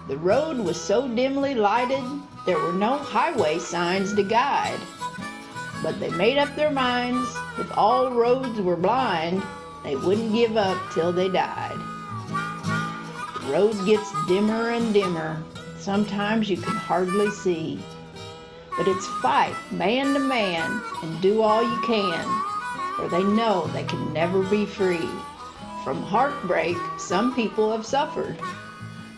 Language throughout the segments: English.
The road was so dimly lighted, there were no highway signs to guide. But they made up their minds, if all roads were blind, they wouldn't give up till they died. The road gets dimmer and dimmer, sometimes you can hardly see. But it's fight, man to man, and do all you can, for they know they can never be free. From heartbreak, some people have suffered.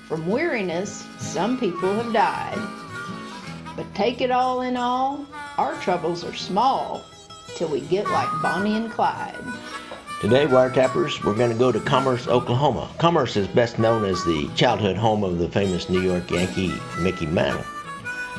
From weariness, some people have died. But take it all in all, our troubles are small, till we get like Bonnie and Clyde. Today, wiretappers, we're going to go to Commerce, Oklahoma. Commerce is best known as the childhood home of the famous New York Yankee Mickey Mantle.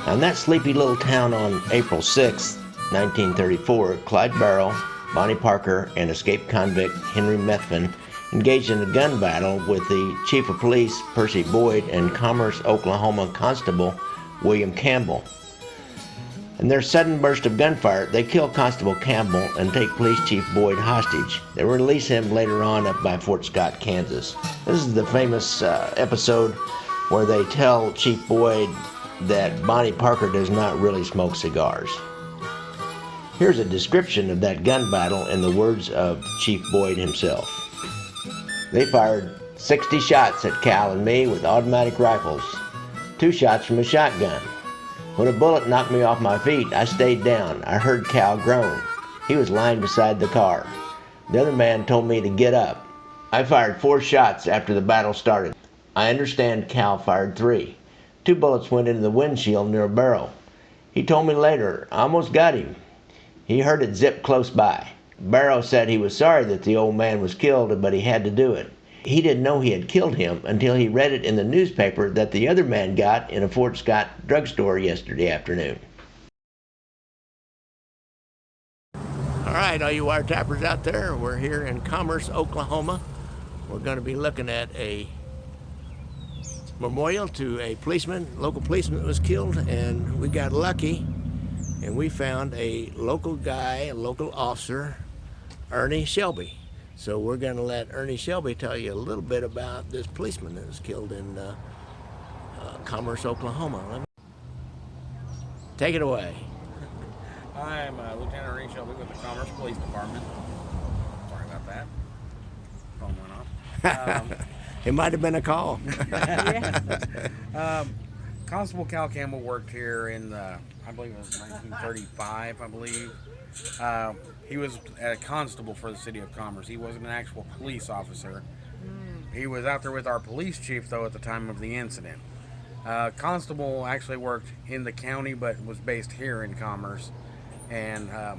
Now, in that sleepy little town on April 6, 1934, Clyde Barrow, Bonnie Parker, and escaped convict Henry Methvin engaged in a gun battle with the Chief of Police, Percy Boyd, and Commerce, Oklahoma Constable, William Campbell. In their sudden burst of gunfire, they kill Constable Campbell and take Police Chief Boyd hostage. They release him later on up by Fort Scott, Kansas. This is the famous episode where they tell Chief Boyd that Bonnie Parker does not really smoke cigars. Here's a description of that gun battle in the words of Chief Boyd himself. They fired 60 shots at Cal and me with automatic rifles, 2 shots from a shotgun. When a bullet knocked me off my feet, I stayed down. I heard Cal groan. He was lying beside the car. The other man told me to get up. I fired 4 shots after the battle started. I understand Cal fired 3. 2 bullets went into the windshield near Barrow. He told me later, I almost got him. He heard it zip close by. Barrow said he was sorry that the old man was killed, but he had to do it. He didn't know he had killed him until he read it in the newspaper that the other man got in a Fort Scott drugstore yesterday afternoon. All right, all you wiretappers out there, we're here in Commerce, Oklahoma. We're going to be looking at a memorial to a policeman, local policeman that was killed, and we got lucky and we found a local guy, a local officer, Ernie Shelby. So we're going to let Ernie Shelby tell you a little bit about this policeman that was killed in Commerce, Oklahoma. Take it away. I'm Lieutenant Ernie Shelby with the Commerce Police Department. Sorry about that. Phone went off. It might have been a call. Constable Cal Campbell worked here in, I believe it was 1935, I believe. He was a constable for the city of Commerce. He wasn't an actual police officer. He was out there with our police chief, though, at the time of the incident. Constable actually worked in the county, but was based here in Commerce. And a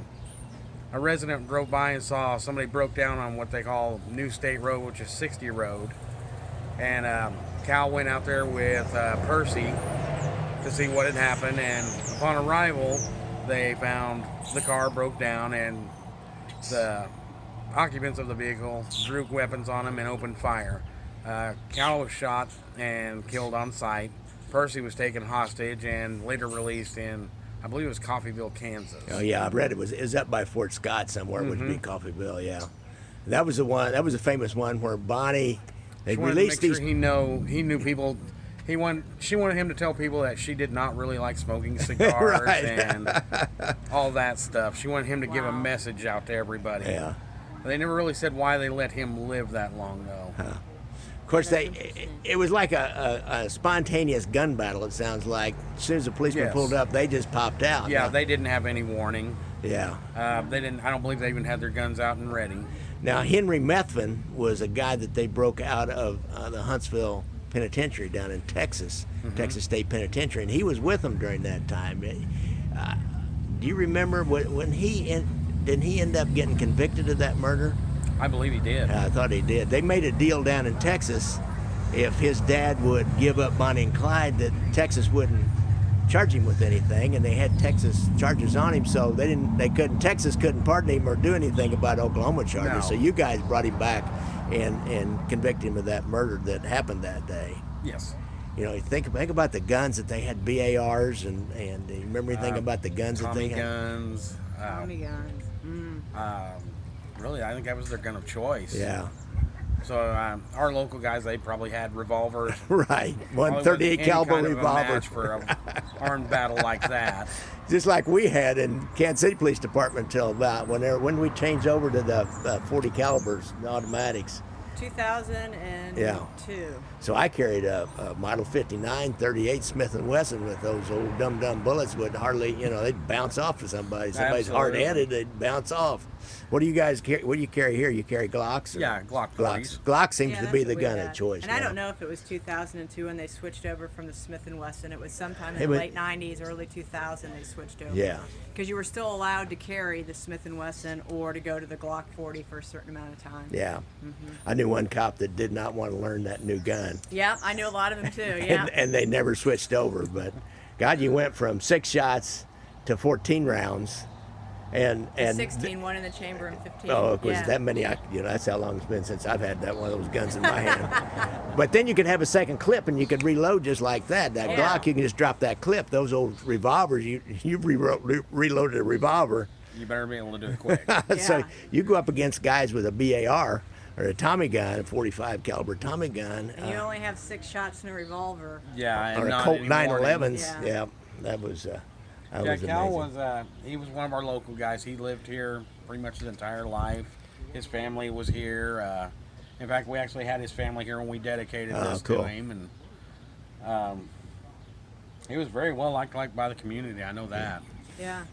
resident drove by and saw somebody broke down on what they call New State Road, which is 60 Road. And Cal went out there with Percy to see what had happened, and upon arrival, they found the car broke down, and the occupants of the vehicle drew weapons on him and opened fire. Cal was shot and killed on site. Percy was taken hostage and later released in, I believe it was Coffeyville, Kansas. Oh yeah, I've read it was up by Fort Scott somewhere, which would be Coffeyville. Yeah, that was the one. That was a famous one where Bonnie. They released these. Sure he knew people. She wanted him to tell people that she did not really like smoking cigars Right. and all that stuff. She wanted him to give a message out to everybody. Yeah. They never really said why they let him live that long, though. Of course, it was like a spontaneous gun battle. It sounds like as soon as the policeman pulled up, they just popped out. Yeah, they didn't have any warning. Yeah. They didn't. I don't believe they even had their guns out and ready. Now, Henry Methvin was a guy that they broke out of the Huntsville Penitentiary down in Texas, Texas State Penitentiary, and he was with them during that time. Do you remember when didn't he end up getting convicted of that murder? I believe he did. I thought he did. They made a deal down in Texas if his dad would give up Bonnie and Clyde that Texas wouldn't charge him with anything, and they had Texas charges on him, so Texas couldn't pardon him or do anything about Oklahoma charges. No. So you guys brought him back and convicted him of that murder that happened that day. Yes. You know, think about the guns that they had, BARs, and do you remember anything about the guns that they Tommy had? guns. Tommy guns. Really, I think that was their gun of choice. Yeah. So our local guys, they probably had revolvers. Right, one Probably 38 wasn't any caliber kind of a revolver. match for an armed battle like that. Just like we had in Kansas City Police Department until about when we changed over to the 40 calibers, the automatics. 2002. Yeah. So I carried a Model 59 38 Smith & Wesson with those old dumb bullets would hardly, they'd bounce off of somebody. Somebody's Absolutely. hard-headed, they'd bounce off. What do you guys carry? What do you carry here? You carry Glocks? Or? Yeah, Glock 40s. Glock seems Yeah, to that's be what the we gun had. of choice. And I now. don't know if it was 2002 when they switched over from the Smith & Wesson. It was sometime in It the was- late 90s, early 2000 they switched over. Yeah. Because you were still allowed to carry the Smith & Wesson or to go to the Glock 40 for a certain amount of time. Yeah. I knew one cop that did not want to learn that new gun. Yeah, I knew a lot of them too. Yeah. And they never switched over. But God, you went from 6 shots to 14 rounds, and 16, one in the chamber and 15. Oh, it was yeah. that many. That's how long it's been since I've had that one of those guns in my hand. But then you could have a second clip, and you could reload just like that. That Yeah. Glock, you can just drop that clip. Those old revolvers, you reloaded a revolver, You better be able to do it quick. so Yeah. you go up against guys with a BAR or a Tommy gun, a 45 caliber Tommy gun, And you only have 6 shots in a revolver. Yeah, and or a not Colt anymore. 911s. Yeah. Yeah, that was. That Yeah, was Cal amazing. was he was one of our local guys. He lived here pretty much his entire life. His family was here. In fact, we actually had his family here when we dedicated this cool. to him, and he was very well liked by the community. I know that. Yeah.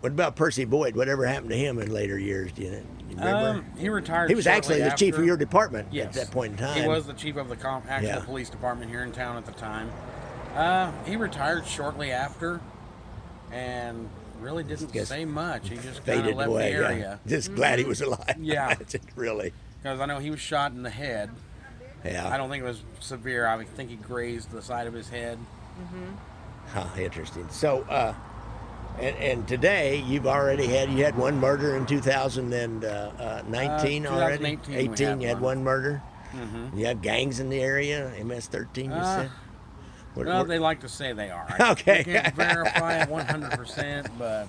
What about Percy Boyd? Whatever happened to him in later years? Do you remember? He retired. He was actually shortly the chief of after. your department Yes. at that point in time. He was the chief of the actual Yeah. police department here in town at the time. He retired shortly after, and really didn't Guess say much. He just kind faded of left away. the area. Yeah. Just glad he was alive. Yeah. Just really. Because I know he was shot in the head. Yeah. I don't think it was severe. I think he grazed the side of his head. Huh, interesting. So, and today you had one murder in 2019 already. 2018 we 18, had you had one. one murder. You have gangs in the area. MS-13, you said. Well, they like to say they are. I Okay. can't verify it 100%, but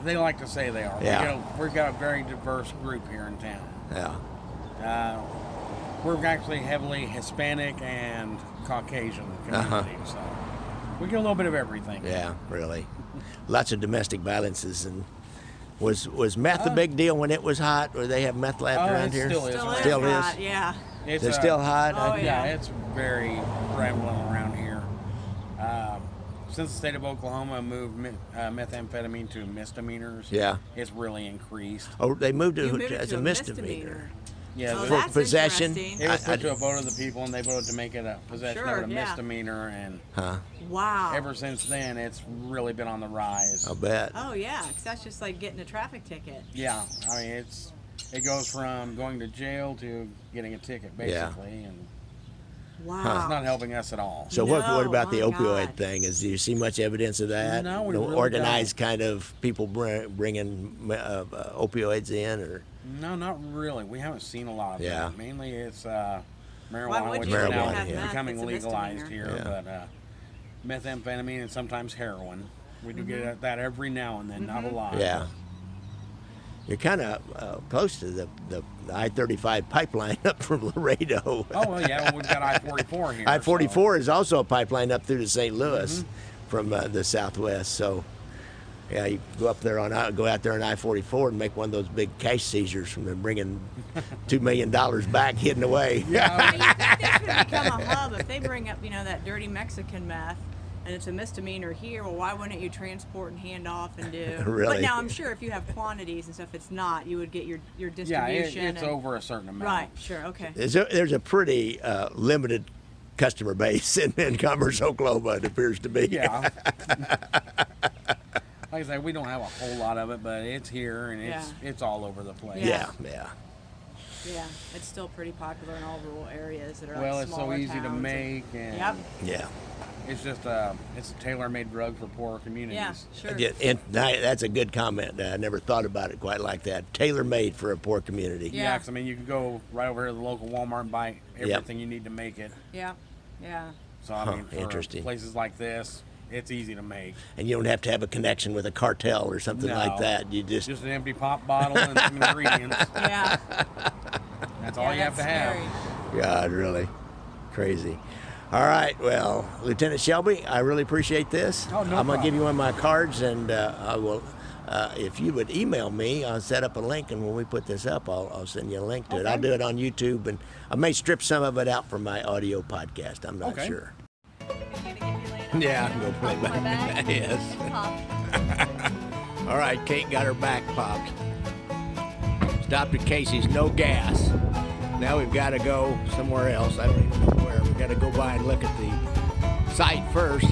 they like to say they are. Yeah. We've got a very diverse group here in town. Yeah. We're actually heavily Hispanic and Caucasian community, so we get a little bit of everything. Yeah, really. Lots of domestic violences. And was meth a big deal when it was hot? Or they have meth lab around it here? still is. Still is? hot, yeah. It's Is it still hot? Oh, Yeah, yeah. it's very prevalent around here. Since the state of Oklahoma moved methamphetamine to misdemeanors, Yeah. it's really increased. Oh, they moved You it moved it as to a misdemeanor. Yeah, Oh, the- that's possession? interesting. it was I put to a vote of the people, and they voted to make it a possession Sure, of a yeah. misdemeanor, and Huh? Wow. ever since then, it's really been on the rise. I'll bet. Oh yeah, 'cause that's just like getting a traffic ticket. Yeah, I mean, it goes from going to jail to getting a ticket, basically, and Wow. it's not helping us at all. So what No, about the my opioid God. thing? Do you see much evidence of that? No, we The really organized kind of people bringing opioids in, or No, not really. We haven't seen a lot of Yeah. it. Mainly it's Why marijuana, would which you is now have meth? becoming It's a legalized misdemeanor. here. Yeah. But methamphetamine and sometimes heroin. We do get that every now and then, not a lot. yeah. You're kind of close to the I-35 pipeline up from Laredo. Oh, well, yeah, we've got I-44 here. I-44 is also a pipeline up through to St. Louis from the southwest. So, yeah, you go out there on I-44 and make one of those big cash seizures from them bringing $2 million back hidden away. I mean, you think this would become a hub if they bring up, that dirty Mexican meth, and it's a misdemeanor here. Well, why wouldn't you transport and hand off and do? Really? But now I'm sure if you have quantities and stuff, it's not. You would get your Yeah, distribution. it's and, over a certain amount. Right. Sure. Okay. There's a pretty limited customer base in Commerce, Oklahoma, it appears to be. Yeah. Like I said, we don't have a whole lot of it, but it's here and it's all over the place. Yeah. Yeah. It's still pretty popular in all rural areas that are Well, like it's so smaller easy to towns make, and Yep. Yeah. it's just it's a tailor-made drug for poorer communities. Yeah. Sure. That's a good comment. I never thought about it quite like that. Tailor-made for a poor community. Yeah. Yeah, 'cause, I mean, you can go right over here to the local Walmart and buy everything you need to make it. Yeah. Yeah. So, I Huh, mean, for interesting. places like this, It's easy to make. And you don't have to have a connection with a cartel or something like No. that. You just Just an empty pop bottle and some ingredients. Yeah. That's all you have to have. God, really crazy. All right, well, Lieutenant Shelby, I really appreciate this. Oh, no I'm gonna give problem. you one of my cards, and I will. If you would email me, I'll set up a link, and when we put this up, I'll send you a link to it. Okay. I'll do it on YouTube, and I may strip some of it out from my audio podcast. I'm not Okay. sure. You Yeah, go play My back. bag? Yes. Pop. All right, Kate got her back popped. Stopped at Casey's, no gas. Now we've got to go somewhere else. I don't even know where. We've got to go by and look at the site first.